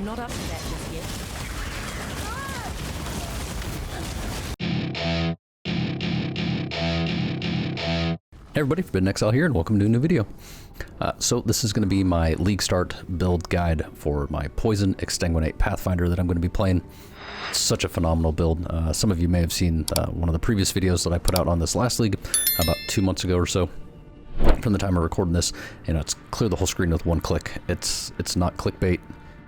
I'm not up to that just yet. Hey everybody, Forbidden Exile here, and welcome to a new video. So this is going to be my Leaguestart build guide for my Poison Exsanguinate Pathfinder that I'm going to be playing. It's such a phenomenal build. Some of you may have seen one of the previous videos that I put out on this last league about 2 months ago or so. From the time of recording this, it's clear the whole screen with one click. It's not clickbait.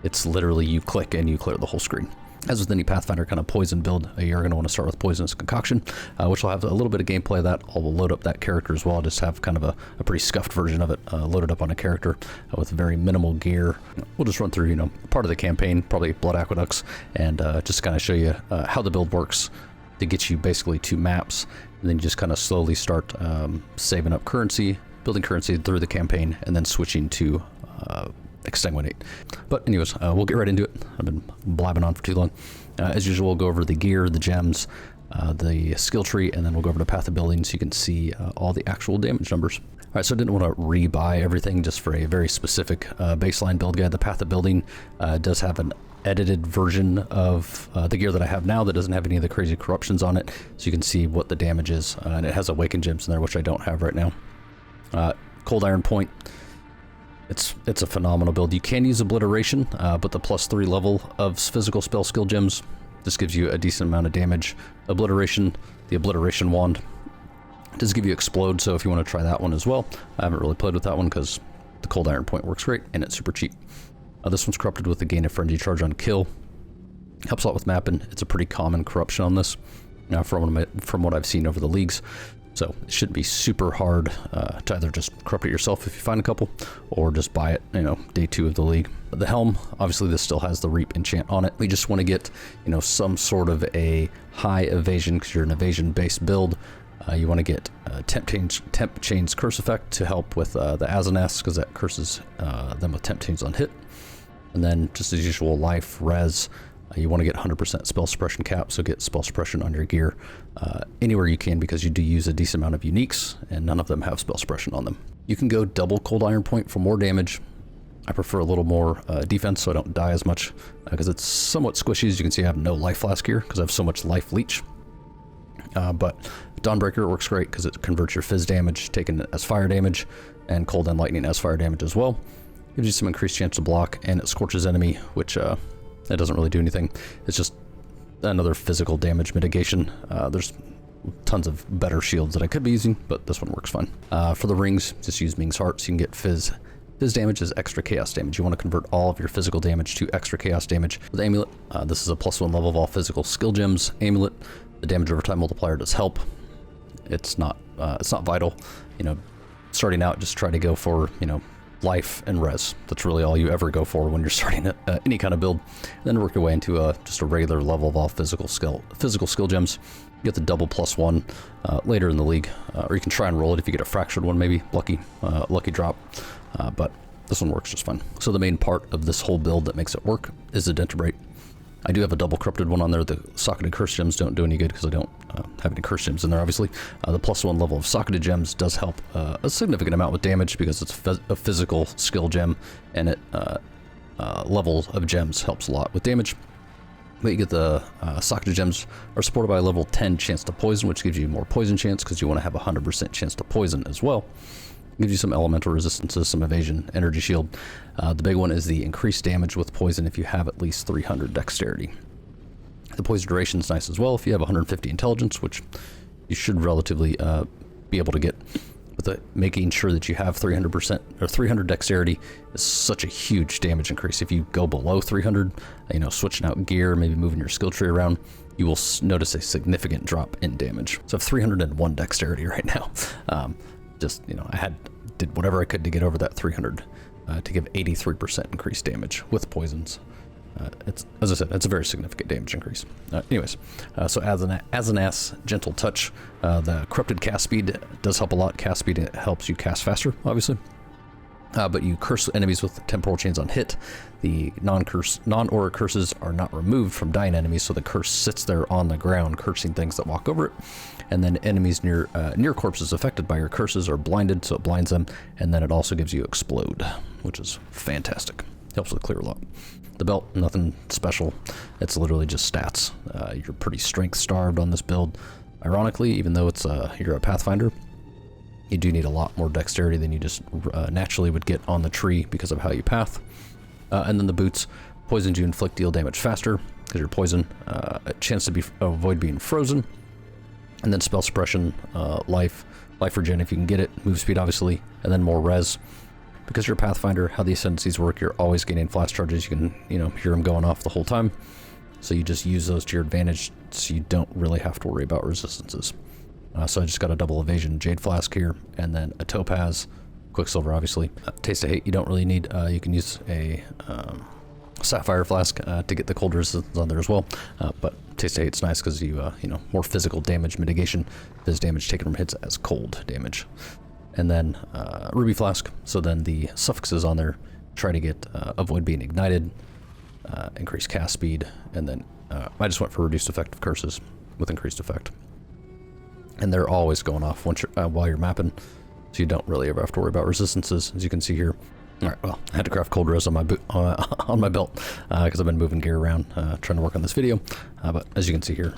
It's literally you click and you clear the whole screen. As with any Pathfinder kind of poison build, you're going to want to start with Poisonous Concoction, which will have a little bit of gameplay of that. I'll load up that character as well. I'll just have kind of a pretty scuffed version of it loaded up on a character with very minimal gear. We'll just run through, part of the campaign, probably Blood Aqueducts, and just kind of show you how the build works to get you basically 2 maps. And then you just kind of slowly start saving up currency, building currency through the campaign, and then switching to Exsanguinate. But anyways, we'll get right into it. I've been blabbing on for too long. As usual, we'll go over the gear, the gems, the skill tree, and then we'll go over to Path of Building so you can see all the actual damage numbers. All right, so I didn't want to rebuy everything just for a very specific baseline build guide. The Path of Building does have an edited version of the gear that I have now that doesn't have any of the crazy corruptions on it, so you can see what the damage is, and it has awakened gems in there, which I don't have right now. Cold Iron Point. It's a phenomenal build. You can use Obliteration, but the +3 level of physical spell skill gems, this gives you a decent amount of damage. Obliteration, the Obliteration Wand, does give you Explode, so if you want to try that one as well. I haven't really played with that one because the Cold Iron Point works great, and it's super cheap. This one's corrupted with the gain of Frenzy Charge on kill. Helps a lot with mapping. It's a pretty common corruption on this, from what I've seen over the leagues. So it shouldn't be super hard to either just corrupt it yourself if you find a couple, or just buy it, day 2 of the league. The helm, obviously this still has the Reap enchant on it. We just want to get, some sort of a high evasion, because you're an evasion-based build. You want to get Temp Chain's Curse effect to help with the Ascendances, because that curses them with Temp Chains on hit. And then just as usual, life, res. You want to get 100% spell suppression cap, so get spell suppression on your gear anywhere you can, because you do use a decent amount of uniques, and none of them have spell suppression on them. You can go double Cold Iron Point for more damage. I prefer a little more defense, so I don't die as much, because it's somewhat squishy. As you can see, I have no life flask here, because I have so much life leech. But Dawnbreaker works great, because it converts your fizz damage taken as fire damage, and cold and lightning as fire damage as well. Gives you some increased chance to block, and it scorches enemy, which that doesn't really do anything. It's just another physical damage mitigation. There's tons of better shields that I could be using, but this one works fine. For the rings, just use Ming's Heart, so you can get fizz. Fizz damage is extra chaos damage. You want to convert all of your physical damage to extra chaos damage. With Amulet, this is a +1 level of all physical skill gems. Amulet, the damage over time multiplier does help. It's not vital. Starting out, just try to go for, life and res. That's really all you ever go for when you're starting any kind of build. And then work your way into just a regular level of all physical skill gems. You get the double +1 later in the league, or you can try and roll it if you get a fractured one, maybe lucky drop. But this one works just fine. So the main part of this whole build that makes it work is the Dentabrate. I do have a double corrupted one on there. The socketed curse gems don't do any good because I don't have any curse gems in there, obviously. The +1 level of socketed gems does help a significant amount with damage, because it's a physical skill gem, and it level of gems helps a lot with damage. But you get the socketed gems are supported by a level 10 chance to poison, which gives you more poison chance, because you want to have a 100% chance to poison as well. Gives you some elemental resistances, some evasion, energy shield. The big one is the increased damage with poison if you have at least 300 dexterity. The poison duration is nice as well if you have 150 intelligence, which you should relatively be able to get. But making sure that you have 300% or 300 dexterity is such a huge damage increase. If you go below 300, switching out gear, maybe moving your skill tree around, you will notice a significant drop in damage. So I have 301 dexterity right now. I did whatever I could to get over that 300 to give 83% increased damage with poisons. As I said, it's a very significant damage increase. So Ascendances, Gentle Touch, the corrupted cast speed does help a lot. Cast speed, it helps you cast faster, obviously. But you curse enemies with temporal chains on hit. The non-aura curses are not removed from dying enemies, so the curse sits there on the ground, cursing things that walk over it. And then enemies near corpses affected by your curses are blinded, so it blinds them. And then it also gives you Explode, which is fantastic. Helps with clear luck. The belt, nothing special. It's literally just stats. You're pretty strength starved on this build. Ironically, even though it's you're a pathfinder, you do need a lot more dexterity than you just naturally would get on the tree because of how you path. And then the boots, poisons you inflict, deal damage faster because you're poison. A chance to avoid being frozen. And then spell suppression, life regen if you can get it, move speed obviously, and then more res. Because you're a pathfinder, how the Ascendances work, you're always getting flash charges. You can, hear them going off the whole time. So you just use those to your advantage, so you don't really have to worry about resistances. So I just got a double evasion Jade Flask here, and then a Topaz, Quicksilver obviously. Taste of Hate you don't really need. You can use a Sapphire Flask to get the cold resistance on there as well. But Taste of Hate's nice because you, more physical damage mitigation. There's damage taken from hits as cold damage. And then Ruby Flask, so then the suffixes on there try to get avoid being ignited, increase cast speed, and then I just went for reduced effective curses with increased effect. And they're always going off once you're, while you're mapping, so you don't really ever have to worry about resistances, as you can see here. All right, well, I had to craft cold res on my on my belt because I've been moving gear around trying to work on this video. But as you can see here,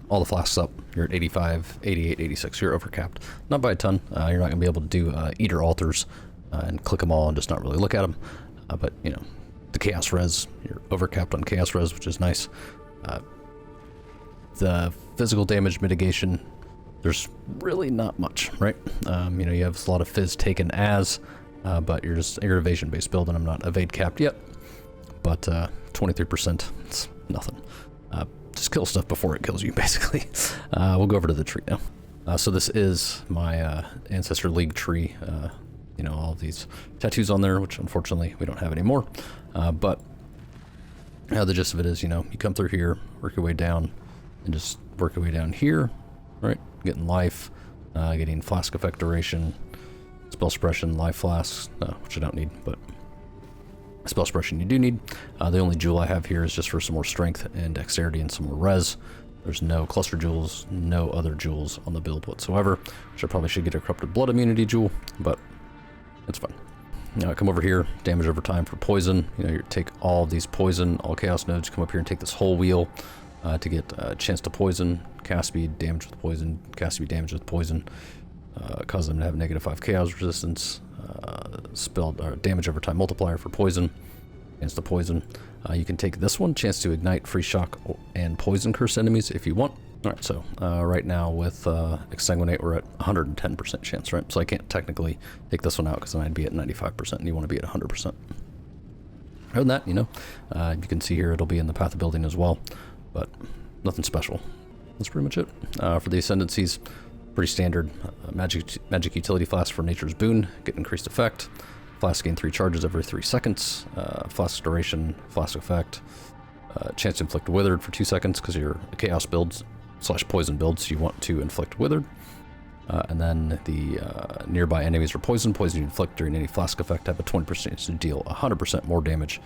all the flasks up. You're at 85, 88, 86. You're overcapped. Not by a ton. You're not going to be able to do Eater Altars and click them all and just not really look at them. But, the Chaos Res, you're overcapped on Chaos Res, which is nice. The physical damage mitigation, there's really not much, right? You have a lot of Fizz taken as, but you're evasion-based build, and I'm not evade capped yet. But 23%, it's nothing. Just kill stuff before it kills you, basically. We'll go over to the tree now. So this is my Ancestor League tree. All of these tattoos on there, which unfortunately we don't have anymore. But the gist of it is, you come through here, work your way down, and just work your way down here, right? Getting life, getting flask effect duration, spell suppression, life flasks, which I don't need, but spell suppression you do need. The only jewel I have here is just for some more strength and dexterity and some more res. There's no cluster jewels, no other jewels on the build whatsoever, which I probably should get a corrupted blood immunity jewel, but it's fine. Now I come over here, damage over time for poison. You take all these poison, all chaos nodes, come up here and take this whole wheel to get a chance to poison, cast speed, damage with poison, cast speed, damage with poison, cause them to have -5 chaos resistance, spell damage over time multiplier for poison, chance to poison. You can take this one, chance to ignite, free shock, and poison curse enemies if you want. All right, so right now with Exsanguinate, we're at 110% chance, right? So I can't technically take this one out because then I'd be at 95%, and you want to be at 100%. Other than that, you can see here it'll be in the Path of Building as well, but nothing special. That's pretty much it. For the Ascendances, pretty standard. Magic Utility Flask for Nature's Boon, get increased effect. Flask gain 3 charges every 3 seconds. Flask duration, flask effect. Chance to inflict Withered for 2 seconds because you're a Chaos build / poison build, so you want to inflict Withered. And then the nearby enemies are poison. Poison you inflict during any flask effect have a 20% chance to deal 100% more damage.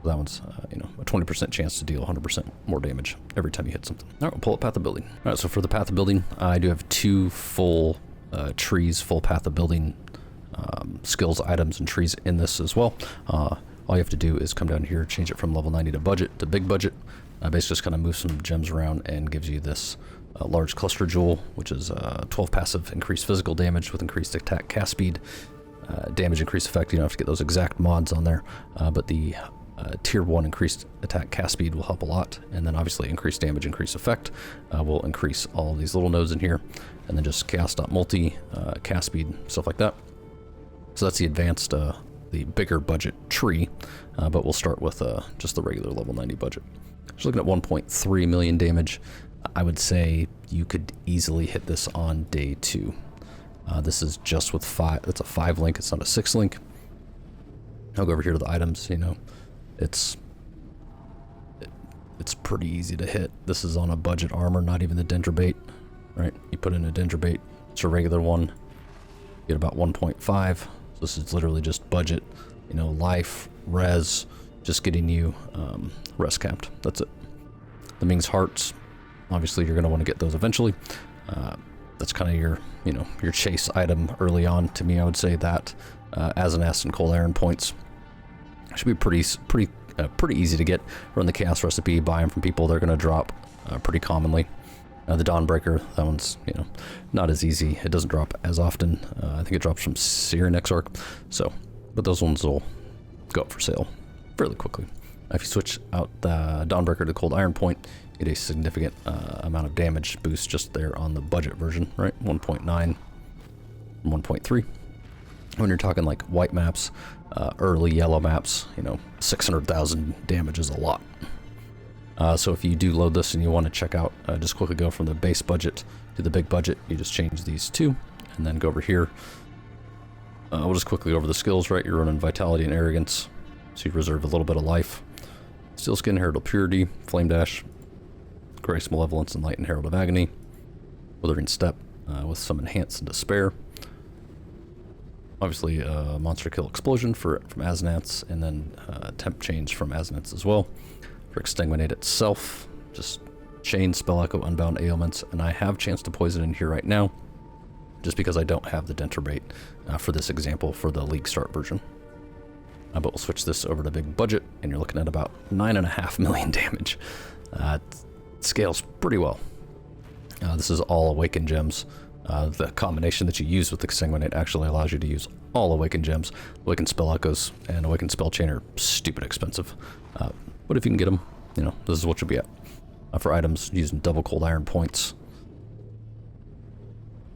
So that one's, a 20% chance to deal 100% more damage every time you hit something. All right, we'll pull up Path of Building. All right, so for the Path of Building, I do have 2 full trees, full Path of Building skills, items, and trees in this as well. All you have to do is come down here, change it from level 90 to budget to big budget. Basically just kind of move some gems around and gives you this large cluster jewel, which is 12 passive increased physical damage with increased attack cast speed, damage increased effect. You don't have to get those exact mods on there, but the tier 1 increased attack cast speed will help a lot, and then obviously increased damage, increased effect will increase all these little nodes in here, and then just chaos.multi, cast speed, stuff like that. So that's the advanced, the bigger budget tree, but we'll start with just the regular level 90 budget. Just looking at 1.3 million damage. I would say you could easily hit this on day 2. This is just with 5, it's a 5 link, it's not a 6 link. I'll go over here to the items, it's pretty easy to hit. This is on a budget armor, not even the Dendrobate, right? You put in a Dendrobate, it's a regular one, you get about 1.5. So this is literally just budget, life, res, just getting you res capped. That's it. The Ming's Hearts, obviously you're going to want to get those eventually. That's kind of your, your chase item early on. To me, I would say that as an Aston Cold Iron points Should be pretty easy to get. Run the chaos recipe, buy them from people. They're going to drop pretty commonly. The Dawnbreaker, that one's, you know, not as easy. It doesn't drop as often. I think it drops from Syrian Exarch. So, but those ones will go up for sale fairly quickly. If you switch out the Dawnbreaker to Cold Iron Point, you get a significant amount of damage boost just there on the budget version, right? 1.9 from 1.3. When you're talking like white maps, early yellow maps, you know, 600,000 damage is a lot. So if you do load this and you want to check out, just quickly go from the base budget to the big budget. You just change these two, and then go over here. We'll just quickly go over the skills, right? You're running Vitality and Arrogance, so you reserve a little bit of life. Steel Skin, Herald of Purity, Flame Dash, Grace, Malevolence, and Light and Herald of Agony. Withering Step with some Enhance and Despair. Obviously, Monster Kill Explosion from Ascendances, and then Temp Change from Ascendances as well. For Exsanguinate itself, just Chain, Spell Echo, Unbound Ailments, and I have Chance to Poison in here right now, just because I don't have the Denturbate for this example for the Leaguestart version. But we'll switch this over to big budget, and you're looking at about 9.5 million damage. It scales pretty well. This is all Awakened Gems. The combination that you use with Exsanguinate actually allows you to use all Awakened Gems. Awakened Spell Echoes and Awakened Spell Chain are stupid expensive. But if you can get them, you know, this is what you'll be at. For items, using double Cold Iron points.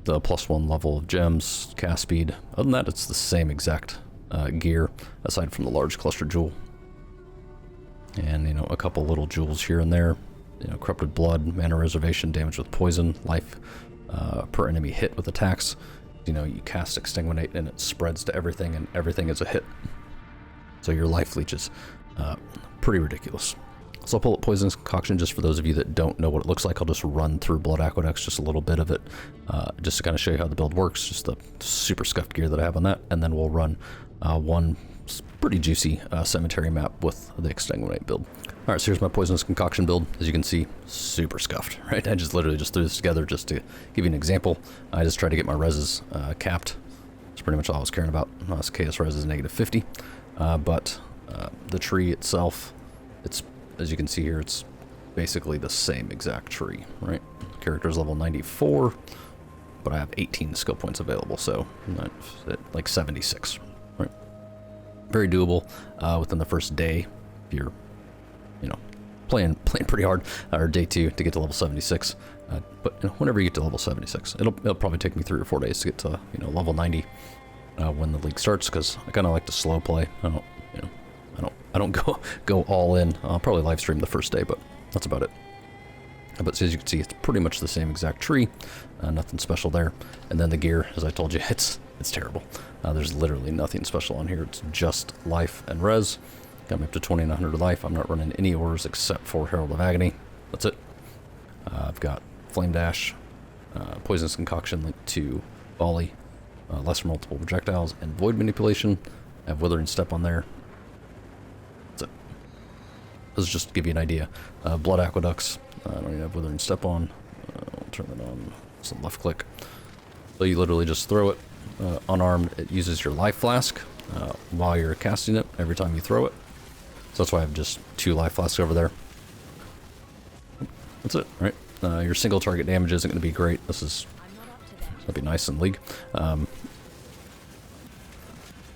The +1 level of gems, cast speed. Other than that, it's the same exact gear, aside from the large cluster jewel. And, you know, a couple little jewels here and there. You know, Corrupted Blood, Mana Reservation, damage with poison, life per enemy hit with attacks. You know, you cast Exsanguinate and it spreads to everything, and everything is a hit. So your life leech is pretty ridiculous. So I'll pull up Poisonous Concoction just for those of you that don't know what it looks like. I'll just run through Blood Aqueducts, just a little bit of it, just to kind of show you how the build works, just the super scuffed gear that I have on that. And then we'll run one pretty juicy cemetery map with the Exsanguinate build. All right, so here's my Poisonous Concoction build. As you can see, super scuffed, right? I just literally just threw this together just to give you an example. I just tried to get my reses capped. That's pretty much all I was caring about. This KS res is -50, but the tree itself, it's, as you can see here, it's basically the same exact tree, right? Character's level 94, but I have 18 skill points available, so like 76, right? Very doable within the first day if you're, you know, playing pretty hard, or day 2 to get to level 76. But you know, whenever you get to level 76, it'll probably take me 3 or 4 days to get to, you know, level 90 when the league starts, because I kind of like to slow play. I don't go all in. I'll probably live stream the first day, but that's about it. But as you can see, it's pretty much the same exact tree. Nothing special there. And then the gear, as I told you, it's terrible. There's literally nothing special on here. It's just life and res. Got me up to 2900 life. I'm not running any orders except for Herald of Agony. That's it. I've got Flame Dash, Poisonous Concoction linked to Volley, lesser multiple projectiles, and Void Manipulation. I have Withering Step on there. That's it. This is just to give you an idea. Blood Aqueducts. I don't even have Withering Step on. I'll turn that on. Some left click. So you literally just throw it unarmed. It uses your life flask while you're casting it every time you throw it. So that's why I have just 2 life flasks over there. That's it, right? Your single target damage isn't going to be great. This is going to be nice in League.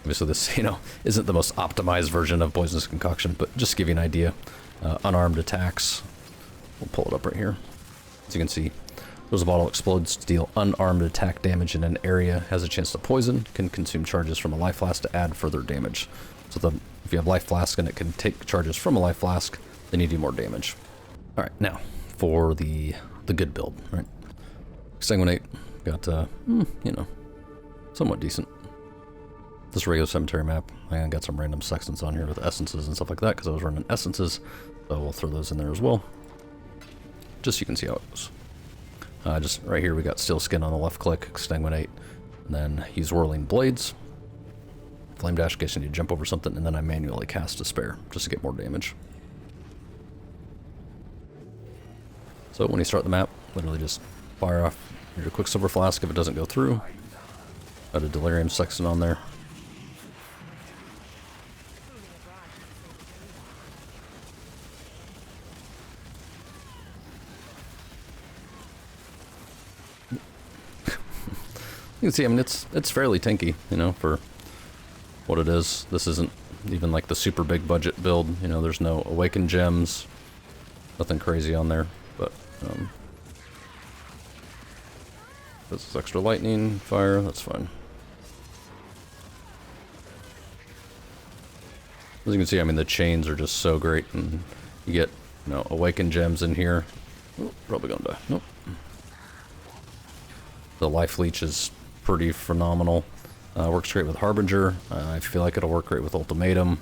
Obviously this, you know, isn't the most optimized version of Poisonous Concoction, but just to give you an idea. Unarmed attacks. We'll pull it up right here. As you can see, those bottle explodes, deal unarmed attack damage in an area, has a chance to poison, can consume charges from a life flask to add further damage. So if you have life flask and it can take charges from a life flask, then you do more damage. All right, now for the good build, right? Exsanguinate got you know, somewhat decent. This regular cemetery map, I got some random sextants on here with essences and stuff like that because I was running essences, so we'll throw those in there as well. Just so you can see how it goes. Just right here we got Steel Skin on the left click, Exsanguinate, and then he's Whirling Blades. Flame Dash gets you to jump over something, and then I manually cast Despair just to get more damage. So when you start the map, literally just fire off your Quicksilver Flask if it doesn't go through. Got a Delirium Sextant on there. You can see, I mean, it's fairly tanky, you know, for what it is. This isn't even like the super big budget build. You know, there's no awakened gems, nothing crazy on there. But this is extra lightning, fire. That's fine. As you can see, I mean, the chains are just so great, and you get, you know, awakened gems in here. Oh, probably gonna die. Nope. The life leech is pretty phenomenal. Works great with Harbinger. I feel like it'll work great with Ultimatum.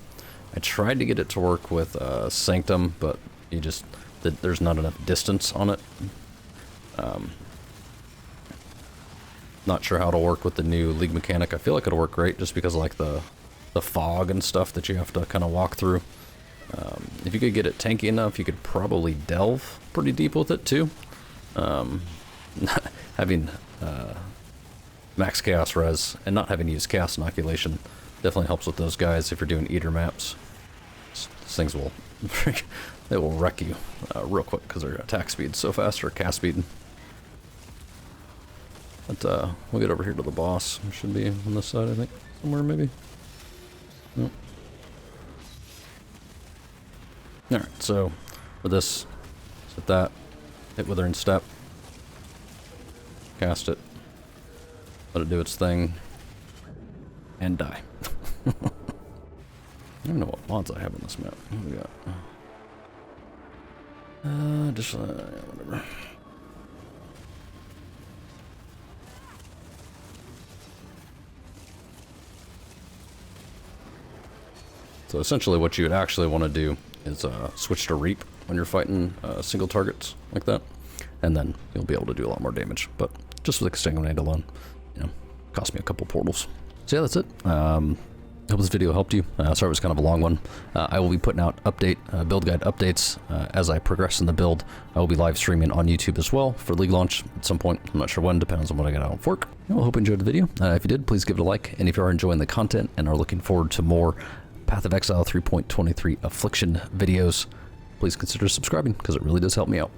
I tried to get it to work with Sanctum, but you just there's not enough distance on it. Not sure how it'll work with the new League mechanic. I feel like it'll work great just because of like the fog and stuff that you have to kind of walk through. If you could get it tanky enough, you could probably delve pretty deep with it too. Having max chaos res and not having to use chaos inoculation definitely helps with those guys if you're doing eater maps. These things will they will wreck you real quick because their attack speed's so fast, or cast speed. But we'll get over here to the boss. It should be on this side, I think, somewhere maybe. Nope. Alright, so with this, set that, hit Withering Step, cast it, let it do its thing, and die. I don't know what mods I have on this map. What do we got? Just whatever. So essentially what you would actually want to do is switch to Reap when you're fighting single targets like that, and then you'll be able to do a lot more damage. But just with Exsanguinate alone, you know, cost me a couple portals. So yeah, that's it. Hope this video helped you. Sorry it was kind of a long one. I will be putting out build guide updates as I progress in the build. I will be live streaming on YouTube as well for League launch at some point. I'm not sure when, depends on what I get out of work. I hope you enjoyed the video. If you did, please give it a like. And if you are enjoying the content and are looking forward to more Path of Exile 3.23 Affliction videos, please consider subscribing because it really does help me out.